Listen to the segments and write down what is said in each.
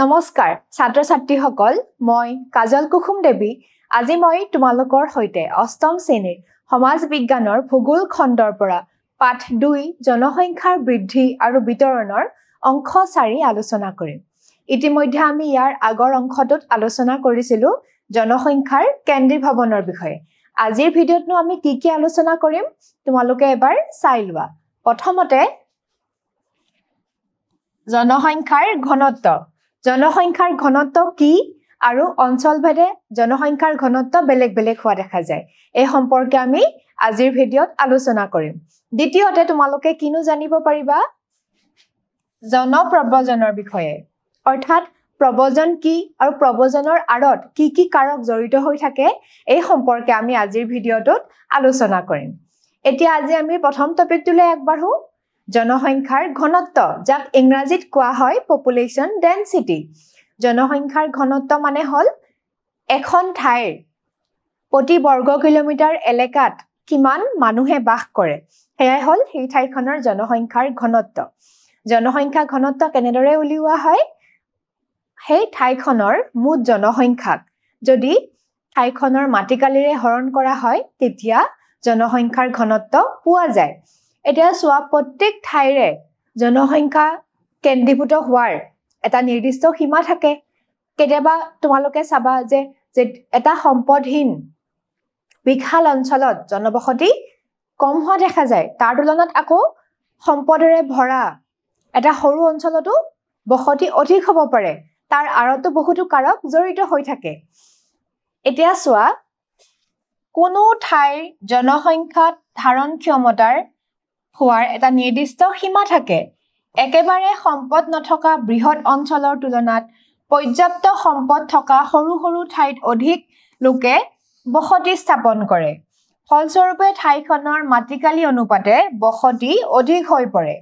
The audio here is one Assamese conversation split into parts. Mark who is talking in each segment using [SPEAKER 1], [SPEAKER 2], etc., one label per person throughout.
[SPEAKER 1] নমস্কাৰ ছাত্ৰ ছাত্ৰীসকল মই কাজল কুসুম দেৱী আজি মই তোমালোকৰ সৈতে অষ্টম শ্ৰেণীৰ সমাজ বিজ্ঞানৰ ভূগোল খণ্ডৰ পৰা পাঠ 2 জনসংখ্যাৰ বৃদ্ধি আৰু বিতৰণৰ অংশ 4 আলোচনা কৰিম ইতিমধ্যে আমি ইয়াৰ আগৰ অংশটোত আলোচনা কৰিছিলো জনসংখ্যাৰ কেন্দ্ৰীভৱনৰ বিষয়ে আজিৰ ভিডিঅ'ত আমি কি আলোচনা কৰিম তোমালোকে এবাৰ চাই লোৱা প্ৰথমতে জনসংখ্যাৰ ঘনত্ব কি আৰু অঞ্চলভেদে জনসংখ্যাৰ ঘনত্ব বেলেগ বেলেগ হোৱা দেখা যায় এই সম্পৰ্কে আমি আজিৰ ভিডিঅ'ত আলোচনা কৰিম দ্বিতীয়তে তোমালোকে কিনো জানিব পাৰিবা জনপ্ৰব্ৰজনৰ বিষয়ে অৰ্থাৎ প্ৰব্ৰজন কি আৰু প্ৰব্ৰজনৰ আঁৰত কি কাৰক জড়িত হৈ থাকে এই সম্পৰ্কে আমি আজিৰ ভিডিঅ'টোত আলোচনা কৰিম এতিয়া আজি আমি প্ৰথম টপিকটোলৈ আগবাঢ়ো জনসংখ্যাৰ ঘনত্ব যাক ইংৰাজীত কোৱা হয় পপুলেশন ডেন্সিটি জনসংখ্যাৰ ঘনত্ব মানে হল এখন ঠাইৰ প্ৰতি বৰ্গ কিলোমিটাৰ এলেকাত কিমান মানুহে বাস কৰে হেয়াই হল সেই ঠাইখনৰ জনসংখ্যাৰ ঘনত্ব জনসংখ্যা ঘনত্ব কেনেদৰে উলিওৱা হয় সেই ঠাইখনৰ মুঠ জনসংখ্যাক যদি ঠাইখনৰ মাটিকালিৰে হৰণ কৰা হয় তেতিয়া জনসংখ্যাৰ ঘনত্ব পোৱা যায় এতিয়া সোৱা প্ৰত্যেক ঠাইৰে জনসংখ্যা কেন্দ্ৰীভূত হোৱাৰ এটা নিৰ্দিষ্ট সীমা থাকে কেতিয়াবা তোমালোকে চাবা যে এটা সম্পদহীন বিশাল অঞ্চলত জনবসতি কম হোৱা দেখা যায় তাৰ তুলনাত আকৌ সম্পদৰে ভৰা এটা সৰু অঞ্চলতো বসতি অধিক হ'ব পাৰে তাৰ আৰতো বহুতো কাৰক জড়িত হৈ থাকে এতিয়া সোৱা কোনো ঠাইৰ জনসংখ্যাত ধাৰণ ক্ষমতাৰ হোৱাৰ এটা নিৰ্দিষ্ট সীমা থাকে একেবাৰে সম্পদ নথকা বৃহৎ অঞ্চলৰ তুলনাত পৰ্যাপ্ত সম্পদ থকা সৰু সৰু ঠাইত অধিক লোকে বসতি স্থাপন কৰে ফলস্বৰূপে ঠাইখনৰ মাটিকালি অনুপাতে বসতি অধিক হৈ পৰে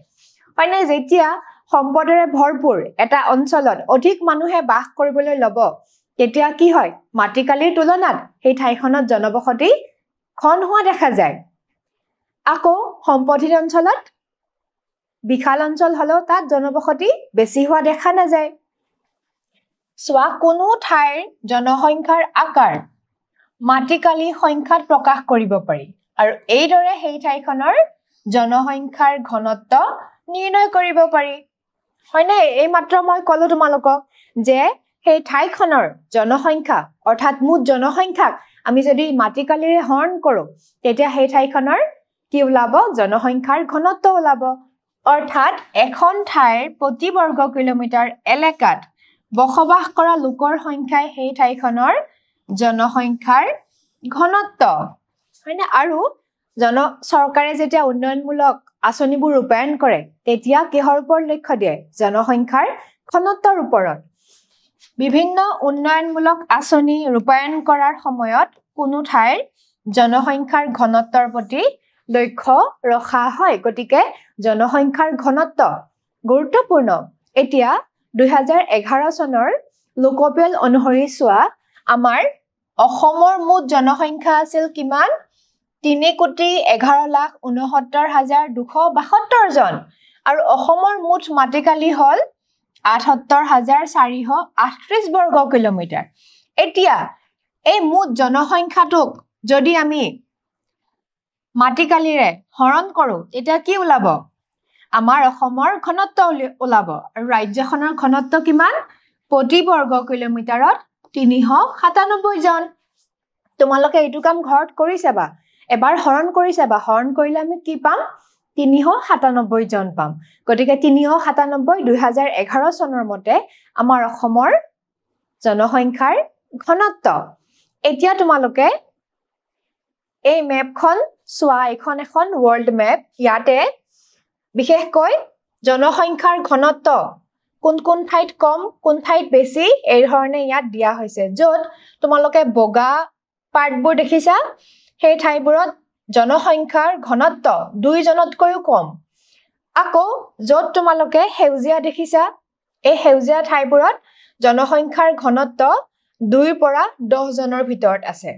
[SPEAKER 1] মানে যেতিয়া সম্পদৰে ভৰপুৰ এটা অঞ্চলত অধিক মানুহে বাস কৰিবলৈ লব তেতিয়া কি হয় মাটিকালিৰ তুলনাত সেই ঠাইখনত জনবসতি ঘন হোৱা দেখা যায় আকৌ সম্পদহীন অঞ্চলত বিশাল অঞ্চল হলেও তাত জনবসতি বেছি হোৱা দেখা নাযায় সোৱা কোনো ঠাইৰ জনসংখ্যাৰ আকাৰ মাটিকালি সংখ্যাত প্ৰকাশ কৰিব পাৰি আৰু এইদৰে সেই ঠাইখনৰ জনসংখ্যাৰ ঘনত্ব নিৰ্ণয় কৰিব পাৰি হয়নে এই মাত্ৰ মই কলো তোমালোকক যে সেই ঠাইখনৰ জনসংখ্যা অৰ্থাৎ মুঠ জনসংখ্যাক আমি যদি মাটিকালিৰে হৰণ কৰো তেতিয়া সেই ঠাইখনৰ কি ওলাব জনসংখ্যাৰ ঘনত্ব ওলাব অৰ্থাৎ এখন ঠাইৰ প্ৰতি বৰ্গ কিলোমিটাৰ এলেকাত বসবাস কৰা লোকৰ সংখ্যাই সেই ঠাইখনৰ জনসংখ্যাৰ ঘনত্ব হয়নে আৰু চৰকাৰে যেতিয়া উন্নয়নমূলক আঁচনিবোৰ ৰূপায়ণ কৰে তেতিয়া কিহৰ ওপৰত লক্ষ্য দিয়ে জনসংখ্যাৰ ঘনত্বৰ ওপৰত বিভিন্ন উন্নয়নমূলক আঁচনি ৰূপায়ণ কৰাৰ সময়ত কোনো ঠাইৰ জনসংখ্যাৰ ঘনত্বৰ প্ৰতি লক্ষ্য ৰখা হয় গতিকে জনসংখ্যাৰ ঘনত্ব গুৰুত্বপূৰ্ণ এতিয়া 2011 চনৰ লোকপিয়ল অনুসৰি সোৱা আমাৰ অসমৰ মুঠ জনসংখ্যা আছিল কিমান 3,11,69,272 জন আৰু অসমৰ মুঠ মাটিকালি হল 78,438 বৰ্গ কিলোমিটাৰ এতিয়া এই মুঠ জনসংখ্যাটোক যদি আমি মাটিকালিৰে হৰণ কৰো তেতিয়া কি ওলাব আমাৰ অসমৰ ঘনত্ব ওলাব আৰু ৰাজ্যখনৰ ঘনত্ব কিমান প্ৰতি বৰ্গ কিলোমিটাৰত 397 জন তোমালোকে এইটো কাম ঘৰত কৰিছাবা এবাৰ হৰণ কৰিছাবা হৰণ কৰিলে আমি কি পাম 397 জন পাম গতিকে 397 2011 চনৰ মতে আমাৰ অসমৰ জনসংখ্যাৰ ঘনত্ব এতিয়া তোমালোকে এই মেপখন সোৱা এখন ওয়াৰ্ল্ড মেপ ইয়াতে বিশেষকৈ জনসংখ্যাৰ ঘনত্ব কোন ঠাইত কম কোন ঠাইত বেছি এই ধৰণে ইয়াত দিয়া হৈছে য'ত তোমালোকে বগা পাৰ্টবোৰ দেখিছা সেই ঠাইবোৰত জনসংখ্যাৰ ঘনত্ব 2 জনতকৈও কম আকৌ য'ত তোমালোকে সেউজীয়া দেখিছা এই সেউজীয়া ঠাইবোৰত জনসংখ্যাৰ ঘনত্ব 2 পৰা 10 জনৰ ভিতৰত আছে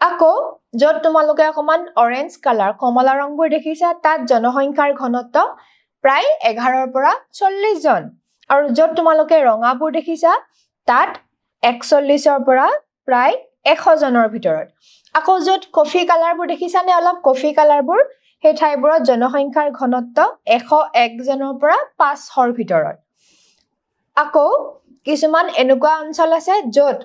[SPEAKER 1] আকৌ য'ত তোমালোকে অকমান অৰেঞ্জ কালাৰ কমলা ৰংবোৰ দেখিছা তাত জনসংখ্যাৰ ঘনত্ব প্ৰায় 11 পৰা 40 জন আৰু য'ত তোমালোকে ৰঙাবোৰ দেখিছা তাত 41ৰ পৰা প্ৰায় 100 জনৰ ভিতৰত আকৌ য'ত কফি কালাৰবোৰ দেখিছানে অলপ কফি কালাৰবোৰ সেই ঠাইবোৰত জনসংখ্যাৰ ঘনত্ব 101 জনৰ পৰা 500ৰ ভিতৰত আকৌ কিছুমান এনেকুৱা অঞ্চল আছে য'ত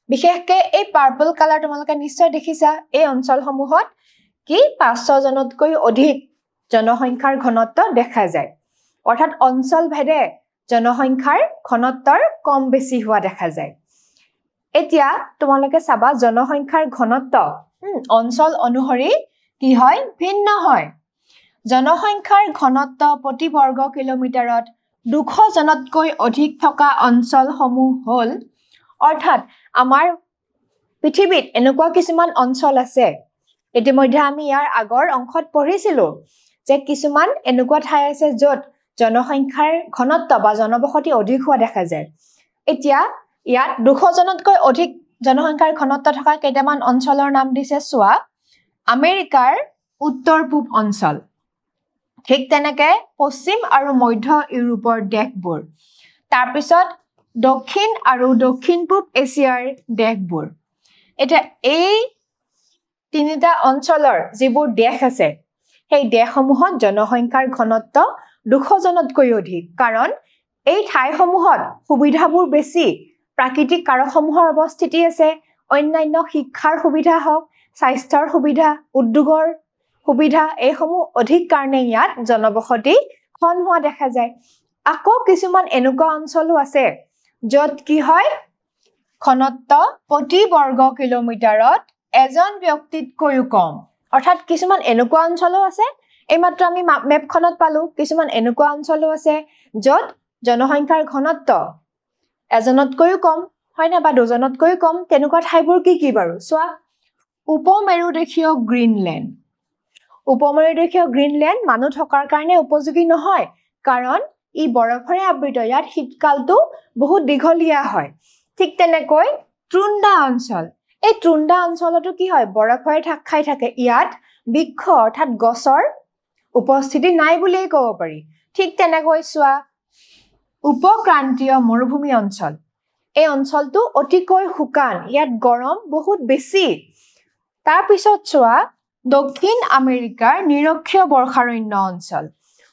[SPEAKER 1] বিশেষকে এই পাৰ্পল কালাৰ তোমালোকে নিশ্চয় দেখিছা এই অঞ্চলসমূহত কি 500 জনতকৈ অধিক জনসংখ্যাৰ ঘনত্ব দেখা যায় অৰ্থাৎ অঞ্চল ভেদে জনসংখ্যাৰ ঘনত্বৰ কম বেছি হোৱা দেখা যায় এতিয়া তোমালোকে চাবা জনসংখ্যাৰ ঘনত্ব অঞ্চল অনুসৰি কি হয় ভিন্ন হয় জনসংখ্যাৰ ঘনত্ব প্ৰতি বৰ্গ কিলোমিটাৰত 200 জনতকৈ অধিক থকা অঞ্চলসমূহ হ'ল অৰ্থাৎ আমাৰ পৃথিৱীত এনেকুৱা কিছুমান অঞ্চল আছে ইতিমধ্যে আমি ইয়াৰ আগৰ অংশত পঢ়িছিলো যে কিছুমান এনেকুৱা ঠাই আছে য'ত জনসংখ্যাৰ ঘনত্ব বা জনবসতি অধিক হোৱা দেখা যায় এতিয়া ইয়াত 200 জনতকৈ অধিক জনসংখ্যাৰ ঘনত্ব থকা কেইটামান অঞ্চলৰ নাম দিছে চোৱা আমেৰিকাৰ উত্তৰ পূব অঞ্চল ঠিক তেনেকে পশ্চিম আৰু মধ্য ইউৰোপৰ দেশবোৰ তাৰ পিছত দক্ষিণ আৰু দক্ষিণ পূব এছিয়াৰ দেশবোৰ এটা এই তিনিটা অঞ্চলৰ যিবোৰ দেশ আছে সেই দেশসমূহত জনসংখ্যাৰ ঘনত্ব 200 জনতকৈ অধিক কাৰণ এই ঠাইসমূহত সুবিধাবোৰ বেছি প্ৰাকৃতিক কাৰকসমূহৰ অৱস্থিতি আছে অন্যান্য শিক্ষাৰ সুবিধা হওক স্বাস্থ্যৰ সুবিধা উদ্যোগৰ সুবিধা এইসমূহ অধিক কাৰণে ইয়াত জনবসতি ঘন হোৱা দেখা যায় আকৌ কিছুমান এনেকুৱা অঞ্চলো আছে য'ত কি হয় ঘনত্ব প্ৰতি বৰ্গ কিলোমিটাৰত এজন ব্যক্তিতকৈও কম অৰ্থাৎ কিছুমান এনেকুৱা অঞ্চলো আছে এইমাত্ৰ আমি মেপখনত পালো কিছুমান এনেকুৱা অঞ্চলো আছে য'ত জনসংখ্যাৰ ঘনত্ব এজনতকৈও কম হয় না বা দুজনতকৈও কম তেনেকুৱা ঠাইবোৰ কি বাৰু চোৱা উপমেৰুদেশীয় গ্ৰীণলেণ্ড মানুহ থকাৰ কাৰণে উপযোগী নহয় কাৰণ ই বৰফৰে আবৃত ইয়াত শীতকালটো বহুত দীঘলীয়া হয় ঠিক তেনেকৈ টুন্ডা অঞ্চল এই টুন্ডা অঞ্চলতো কি হয় বৰফৰে ঢাক খাই থাকে ইয়াত বৃক্ষ অৰ্থাৎ গছৰ উপস্থিতি নাই বুলিয়ে ক'ব পাৰি ঠিক তেনেকৈ চোৱা উপক্ৰান্তীয় মৰুভূমি অঞ্চল এই অঞ্চলটো অতিকৈ শুকান ইয়াত গৰম বহুত বেছি তাৰ পিছত চোৱা দক্ষিণ আমেৰিকাৰ নিৰক্ষীয় বৰ্ষাৰণ্য অঞ্চল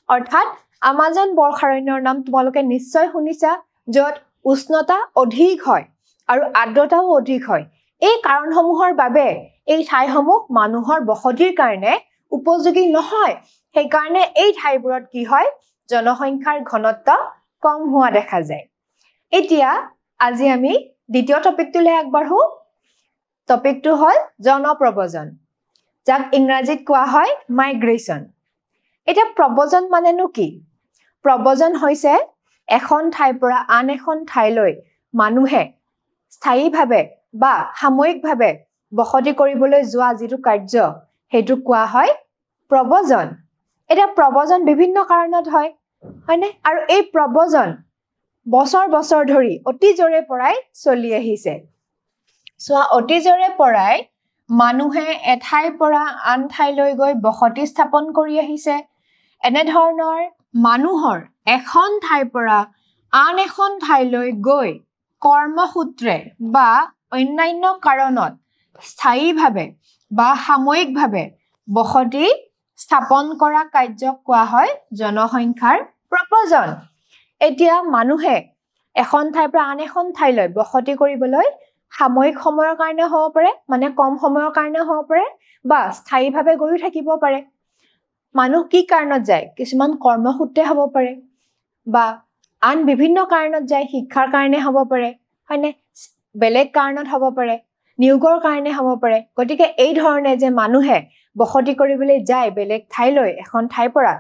[SPEAKER 1] অৰ্থাৎ আমাজন বৰ্ষাৰণ্যৰ নাম তোমালোকে নিশ্চয় শুনিছা য'ত উষ্ণতা অধিক হয় আৰু আৰ্দ্ৰতাও অধিক হয় এই কাৰণসমূহৰ বাবে এই ঠাইসমূহ মানুহৰ বসতিৰ কাৰণে উপযোগী নহয় সেই কাৰণে এই ঠাইবোৰত কি হয় জনসংখ্যাৰ ঘনত্ব কম হোৱা দেখা যায় এতিয়া আজি আমি দ্বিতীয় টপিকটোলৈ আগবাঢ়ো টপিকটো হ'ল জনপ্ৰব্ৰজন যাক ইংৰাজীত কোৱা হয় মাইগ্ৰেশ্যন এটা প্ৰব্ৰজন মানেনো কি প্ৰব্ৰজন হৈছে এখন ঠাইৰ পৰা আন এখন ঠাইলৈ মানুহে স্থায়ীভাৱে বা সাময়িকভাৱে বসতি কৰিবলৈ যোৱা যিটো কাৰ্য সেইটো কোৱা হয় প্ৰব্ৰজন এটা প্ৰব্ৰজন বিভিন্ন কাৰণত হয় হয়নে আৰু এই প্ৰব্ৰজন বছৰ বছৰ ধৰি অতীজৰে পৰাই চলি আহিছে চোৱা অতীজৰে পৰাই মানুহে এঠাইৰ পৰা আন ঠাইলৈ গৈ বসতি স্থাপন কৰি আহিছে এনে ধৰণৰ মানুহৰ এখন ঠাইৰ পৰা আন এখন ঠাইলৈ গৈ কৰ্মসূত্ৰে বা অন্যান্য কাৰণত স্থায়ীভাৱে বা সাময়িকভাৱে বসতি স্থাপন কৰা কাৰ্যক কোৱা হয় জনসংখ্যাৰ প্ৰব্ৰজন এতিয়া মানুহে এখন ঠাইৰ পৰা আন এখন ঠাইলৈ বসতি কৰিবলৈ সাময়িক সময়ৰ কাৰণে হ'ব পাৰে মানে কম সময়ৰ কাৰণে হ'ব পাৰে বা স্থায়ীভাৱে গৈও থাকিব পাৰে মানুহ কি কাৰণত যায় কিছুমান কৰ্মসূত্ৰে হ'ব পাৰে বা আন বিভিন্ন কাৰণত যায় শিক্ষাৰ কাৰণে হ'ব পাৰে হয়নে বেলেগ কাৰণত হ'ব পাৰে নিয়োগৰ কাৰণে হ'ব পাৰে গতিকে এই ধৰণে যে মানুহে বসতি কৰিবলৈ যায় বেলেগ ঠাইলৈ এখন ঠাইৰ পৰা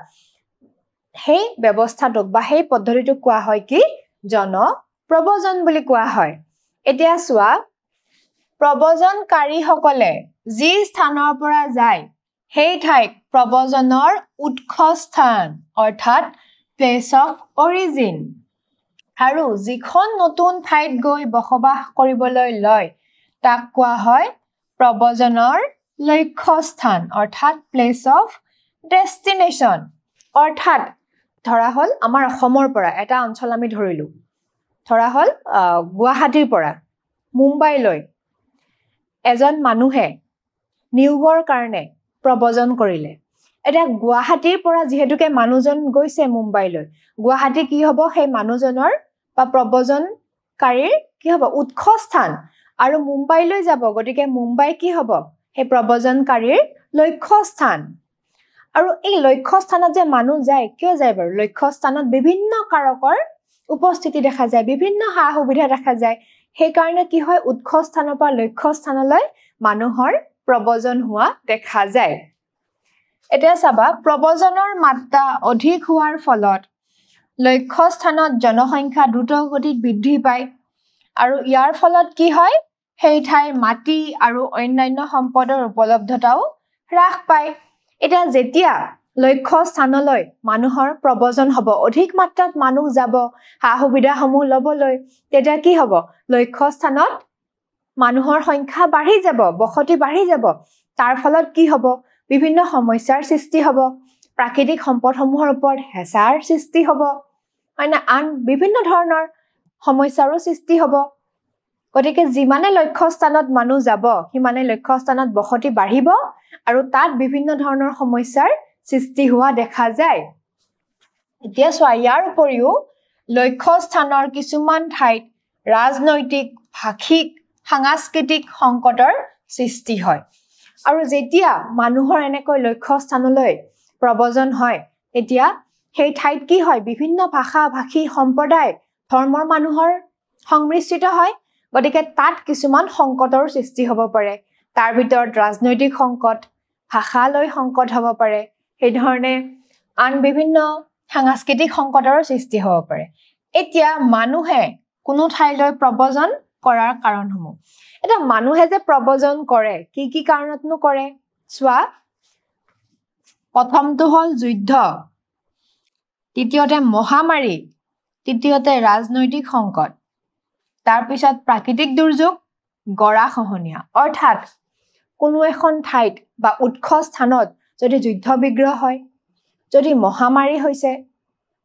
[SPEAKER 1] সেই ব্যৱস্থাটোক বা সেই পদ্ধতিটোক কোৱা হয় কি জনপ্ৰব্ৰজন বুলি কোৱা হয় এতিয়া চোৱা প্ৰব্ৰজনকাৰীসকলে যি স্থানৰ পৰা যায় সেই ঠাইক প্ৰব্ৰজনৰ উৎসস্থান অৰ্থাৎ প্লেচ অফ অৰিজিন আৰু যিখন নতুন ঠাইত গৈ বসবাস কৰিবলৈ লয় তাক কোৱা হয় প্ৰব্ৰজনৰ লক্ষ্যস্থান অৰ্থাৎ প্লেচ অফ ডেষ্টিনেশ্যন অৰ্থাৎ ধৰা হল আমাৰ অসমৰ পৰা এটা অঞ্চল আমি ধৰিলো ধৰা হল গুৱাহাটীৰ পৰা মুম্বাইলৈ এজন মানুহে নিয়োগৰ কাৰণে প্ৰব্ৰজন কৰিলে এটা গুৱাহাটীৰ পৰা যেহেতুকে মানুহজন গৈছে মুম্বাইলৈ গুৱাহাটী কি হ'ব সেই মানুহজনৰ বা প্ৰব্ৰজনকাৰীৰ কি হ'ব উৎস স্থান আৰু মুম্বাইলৈ যাব গতিকে মুম্বাই কি হ'ব সেই প্ৰব্ৰজনকাৰীৰ লক্ষ্য স্থান আৰু এই লক্ষ্য স্থানত যে মানুহ যায় কিয় যায় বাৰু লক্ষ্য স্থানত বিভিন্ন কাৰকৰ উপস্থিতি দেখা যায় বিভিন্ন সা সুবিধা দেখা যায় সেই কাৰণে কি হয় উৎস স্থানৰ পৰা লক্ষ্য স্থানলৈ মানুহৰ প্ৰব্ৰজন হোৱা দেখা যায় এতিয়া চাবা প্ৰব্ৰজনৰ মাত্ৰা অধিক হোৱাৰ ফলত লক্ষ্য স্থানত জনসংখ্যা দ্ৰুত গতিত বৃদ্ধি পায় আৰু ইয়াৰ ফলত কি হয় সেই ঠাইৰ মাটি আৰু অন্যান্য সম্পদৰ উপলব্ধতাও হ্ৰাস পায় এটা যেতিয়া লক্ষ্য স্থানলৈ মানুহৰ প্ৰব্ৰজন হ'ব অধিক মাত্ৰাত মানুহ যাব সা সুবিধাসমূহ ল'বলৈ তেতিয়া কি হ'ব লক্ষ্য স্থানত মানুহৰ সংখ্যা বাঢ়ি যাব বসতি বাঢ়ি যাব তাৰ ফলত কি হ'ব বিভিন্ন সমস্যাৰ সৃষ্টি হ'ব প্ৰাকৃতিক সম্পদসমূহৰ ওপৰত হেঁচাৰ সৃষ্টি হ'ব মানে আন বিভিন্ন ধৰণৰ সমস্যাৰো সৃষ্টি হ'ব গতিকে যিমানে লক্ষ্য স্থানত মানুহ যাব সিমানে লক্ষ্য স্থানত বসতি বাঢ়িব আৰু তাত বিভিন্ন ধৰণৰ সমস্যাৰ সৃষ্টি হোৱা দেখা যায় এতিয়া চোৱা ইয়াৰ উপৰিও লক্ষ্য স্থানৰ কিছুমান ঠাইত ৰাজনৈতিক ভাষিক সাংস্কৃতিক সংকটৰ সৃষ্টি হয় আৰু যেতিয়া মানুহৰ এনেকৈ লক্ষ্য স্থানলৈ প্ৰব্ৰজন হয় তেতিয়া সেই ঠাইত কি হয় বিভিন্ন ভাষা ভাষী সম্প্ৰদায় ধৰ্মৰ মানুহৰ সংমিশ্ৰিত হয় গতিকে তাত কিছুমান সংকটৰ সৃষ্টি হ'ব পাৰে তাৰ ভিতৰত ৰাজনৈতিক সংকট ভাষালৈ সংকট হ'ব পাৰে সেই ধৰণে আন বিভিন্ন সাংস্কৃতিক সংকটৰ সৃষ্টি হ'ব পাৰে এতিয়া মানুহে কোনো ঠাইলৈ প্ৰব্ৰজন কৰাৰ কাৰণসমূহ এটা মানুহে যে প্ৰব্ৰজন কৰে কি কাৰণতনো কৰে চোৱা প্ৰথমটো হ'ল যুদ্ধ দ্বিতীয়তে মহামাৰী তৃতীয়তে ৰাজনৈতিক সংকট তাৰ পিছত প্ৰাকৃতিক দুৰ্যোগ গৰাখহনীয়া অৰ্থাৎ কোনো এখন ঠাইত বা উৎস স্থানত যদি যুদ্ধ বিগ্ৰহ হয় যদি মহামাৰী হৈছে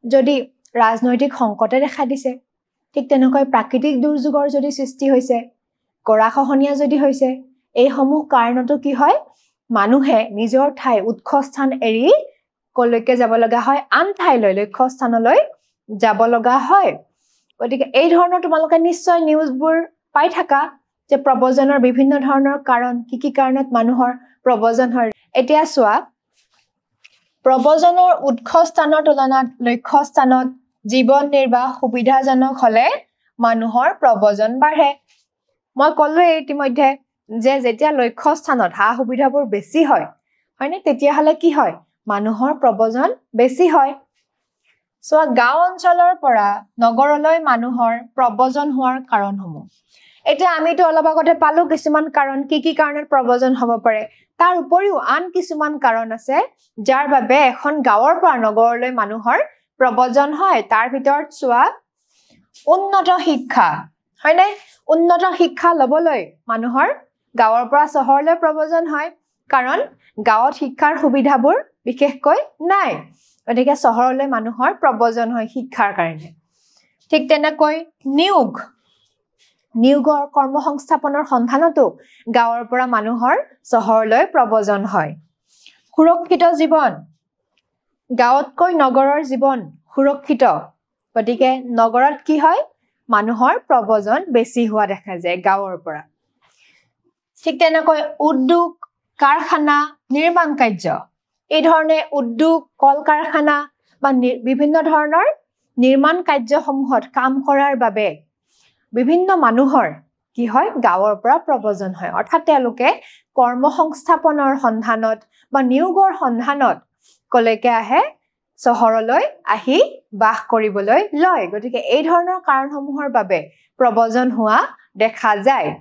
[SPEAKER 1] যদি ৰাজনৈতিক সংকটে দেখা দিছে ঠিক তেনেকৈ প্ৰাকৃতিক দুৰ্যোগৰ যদি সৃষ্টি হৈছে গৰাখহনীয়া যদি হৈছে এই সমূহ কাৰণতো কি হয় মানুহে নিজৰ ঠাই উৎস স্থান এৰি কলৈকে যাব লগা হয় আন ঠাইলৈ লক্ষ্য স্থানলৈ যাব লগা হয় গতিকে এই ধৰণৰ তোমালোকে নিশ্চয় নিউজবোৰ পাই থাকা যে প্ৰব্ৰজনৰ বিভিন্ন ধৰণৰ কাৰণ কি কাৰণত মানুহৰ প্ৰব্ৰজন হয় এতিয়া চোৱা প্ৰব্ৰজনৰ উৎস স্থানৰ তুলনাত লক্ষ্য স্থানত জীৱন নিৰ্বাহ সুবিধাজনক হলে মানুহৰ প্ৰব্ৰজন বাঢ়ে মই ক'লোৱে ইতিমধ্যে যে যেতিয়া লক্ষ্য স্থানত সা সুবিধাবোৰ বেছি হয় হয়নে তেতিয়াহলে কি হয় মানুহৰ প্ৰব্ৰজন বেছি হয় চোৱা গাঁও অঞ্চলৰ পৰা নগৰলৈ মানুহৰ প্ৰব্ৰজন হোৱাৰ কাৰণসমূহ এতিয়া আমিতো অলপ আগতে পালো কিছুমান কাৰণ কি কাৰণত প্ৰব্ৰজন হ'ব পাৰে তাৰ উপৰিও আন কিছুমান কাৰণ আছে যাৰ বাবে এখন গাঁৱৰ পৰা নগৰলৈ মানুহৰ প্ৰব্ৰজন হয় তাৰ ভিতৰত চোৱা উন্নত শিক্ষা হয়নে উন্নত শিক্ষা ল'বলৈ মানুহৰ গাঁৱৰ পৰা চহৰলৈ প্ৰব্ৰজন হয় কাৰণ গাঁৱত শিক্ষাৰ সুবিধাবোৰ বিশেষকৈ নাই গতিকে চহৰলৈ মানুহৰ প্ৰব্ৰজন হয় শিক্ষাৰ কাৰণে ঠিক তেনেকৈ নিয়োগৰ কৰ্মসংস্থাপনৰ সন্ধানতো গাঁৱৰ পৰা মানুহৰ চহৰলৈ প্ৰব্ৰজন হয় সুৰক্ষিত জীৱন গাঁৱতকৈ নগৰৰ জীৱন সুৰক্ষিত গতিকে নগৰত কি হয় মানুহৰ প্ৰব্ৰজন বেছি হোৱা দেখা যায় গাঁৱৰ পৰা ঠিক তেনেকৈ উদ্যোগ কাৰখানা নিৰ্মাণ কাৰ্য এই ধৰণে উদ্যোগ কল কাৰখানা বা বিভিন্ন ধৰণৰ নিৰ্মাণ কাৰ্যসমূহত কাম কৰাৰ বাবে বিভিন্ন মানুহৰ কি হয় গাঁৱৰ পৰা প্ৰব্ৰজন হয় অৰ্থাৎ তেওঁলোকে কৰ্মসংস্থাপনৰ সন্ধানত বা নিয়োগৰ সন্ধানত কলৈকে আহে চহৰলৈ আহি বাস কৰিবলৈ লয় গতিকে এই ধৰণৰ কাৰণসমূহৰ বাবে প্ৰব্ৰজন হোৱা দেখা যায়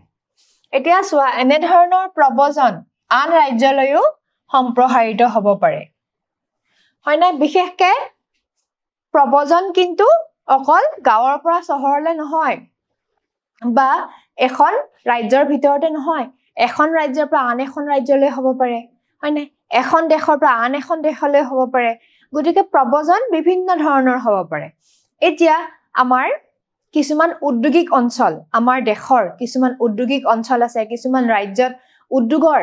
[SPEAKER 1] এতিয়া চোৱা এনে ধৰণৰ প্ৰব্ৰজন আন ৰাজ্যলৈও সম্প্ৰসাৰিত হ'ব পাৰে হয়নে বিশেষকৈ প্ৰব্ৰজন কিন্তু অকল গাঁৱৰ পৰা চহৰলৈ নহয় বা এখন ৰাজ্যৰ ভিতৰতে নহয় এখন ৰাজ্যৰ পৰা আন এখন ৰাজ্যলৈ হ'ব পাৰে হয়নে এখন দেশৰ পৰা আন এখন দেশলৈ হ'ব পাৰে গতিকে প্ৰব্ৰজন বিভিন্ন ধৰণৰ হ'ব পাৰে এতিয়া আমাৰ কিছুমান উদ্যোগিক অঞ্চল আমাৰ দেশৰ কিছুমান উদ্যোগিক অঞ্চল আছে কিছুমান ৰাজ্যত উদ্যোগৰ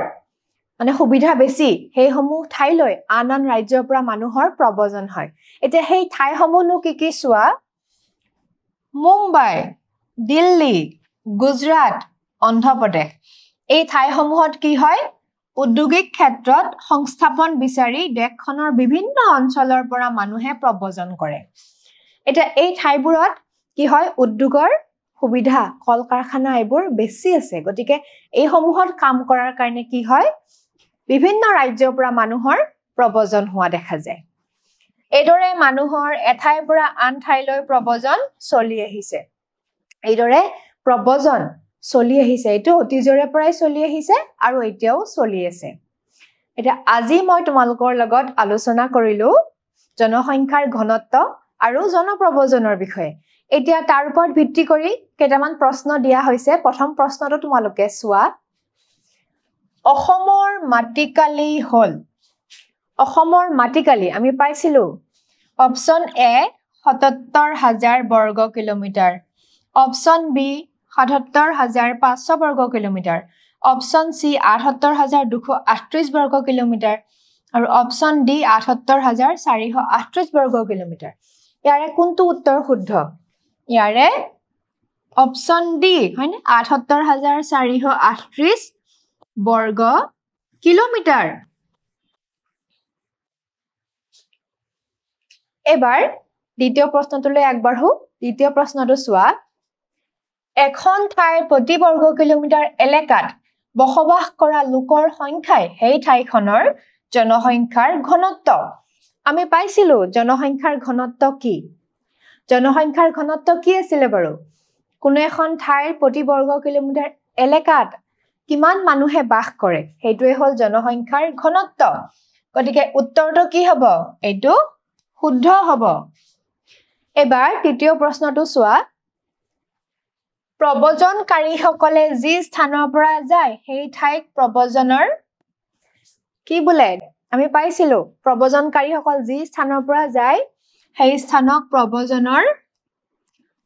[SPEAKER 1] মানে সুবিধা বেছি সেই সমূহ ঠাইলৈ আন আন ৰাজ্যৰ পৰা মানুহৰ প্ৰব্ৰজন হয় এতিয়া সেই ঠাইসমূহনো কি চোৱা মুম্বাই দিল্লী গুজৰাট অন্ধ্ৰপ্ৰদেশ এই ঠাইসমূহত কি হয় উদ্যোগিক ক্ষেত্ৰত সংস্থাপন বিচাৰি দেশখনৰ বিভিন্ন অঞ্চলৰ পৰা মানুহে প্ৰব্ৰজন কৰে এতিয়া এই ঠাইবোৰত কি হয় উদ্যোগৰ সুবিধা কল কাৰখানা এইবোৰ বেছি আছে গতিকে এই সমূহত কাম কৰাৰ কাৰণে কি হয় বিভিন্ন ৰাজ্যৰ পৰা মানুহৰ প্ৰব্ৰজন হোৱা দেখা যায় এইদৰে মানুহৰ এঠাইৰ পৰা আন ঠাইলৈ প্ৰব্ৰজন চলি আহিছে এইদৰে প্ৰব্ৰজন চলি আহিছে এটো অতীজৰে পৰাই চলি আহিছে আৰু এতিয়াও চলি আছে এটা আজি মই তোমালোকৰ লগত আলোচনা কৰিলো জনসংখ্যাৰ ঘনত্ব আৰু জনপ্ৰব্ৰজনৰ বিষয়ে এতিয়া তাৰ ওপৰত ভিত্তি কৰি কেইটামান প্ৰশ্ন দিয়া হৈছে প্ৰথম প্ৰশ্নটো তোমালোকে চোৱা অসমৰ মাটিকালি হল অসমৰ মাটিকালি আমি পাইছিলো অপচন এ ৭৭,০০০ বৰ্গ কিলোমিটাৰ অপচন বি ৭৭,৫০০ বৰ্গ কিলোমিটাৰ অপচন সি ৭৮,২৩৮ বৰ্গ কিলোমিটাৰ আৰু অপচন ডি ৭৮,৪৩৮ বৰ্গ কিলোমিটাৰ ইয়াৰে কোনটো উত্তৰ শুদ্ধ ইয়াৰে অপচন ডি হয়নে ৭৮,৪৩৮ বৰ্গ কিলোমিটাৰ এবাৰ দ্বিতীয় প্ৰশ্নটোলৈ আগবাঢ়ো দ্বিতীয় প্ৰশ্নটো চোৱা এখন ঠাইৰ প্ৰতি বৰ্গ কিলোমিটাৰ এলেকাত বসবাস কৰা লোকৰ সংখ্যাই সেই ঠাইখনৰ জনসংখ্যাৰ ঘনত্ব আমি পাইছিলো জনসংখ্যাৰ ঘনত্ব কি জনসংখ্যাৰ ঘনত্ব কি আছিল বাৰু কোনো এখন ঠাইৰ প্ৰতি বৰ্গ কিলোমিটাৰ এলেকাত কিমান মানুহে বাস কৰে হেইটোৱে হল জনসংখ্যাৰ ঘনত্ব গতিকে উত্তৰটো কি হ'ব এইটো শুদ্ধ হ'ব এবাৰ তৃতীয় প্ৰশ্নটো চোৱা প্ৰব্ৰজনকাৰীসকলে যি স্থানৰ পৰা যায় সেই ঠাইক প্ৰব্ৰজনৰ কি বোলে আমি পাইছিলো প্ৰব্ৰজনকাৰীসকল যি স্থানৰ পৰা যায় সেই স্থানক প্ৰব্ৰজনৰ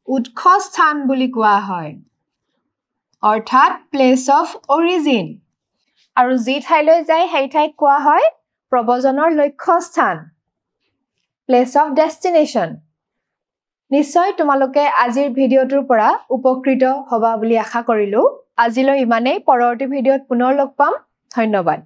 [SPEAKER 1] উৎস স্থান বুলি কোৱা হয় অৰ্থাৎ প্লেস অফ অৰিজিন আৰু যি ঠাইলৈ যায় সেই ঠাইক কোৱা হয় প্ৰব্ৰজনৰ লক্ষ্য স্থান প্লেস অফ ডেষ্টিনেশ্যন নিশ্চয় তোমালোকে আজিৰ ভিডিওটোৰ পৰা উপকৃত হবা বুলি আশা কৰিলো আজিলৈ ইমানেই পৰৱৰ্তী ভিডিওত পুনৰ লগ পাম ধন্যবাদ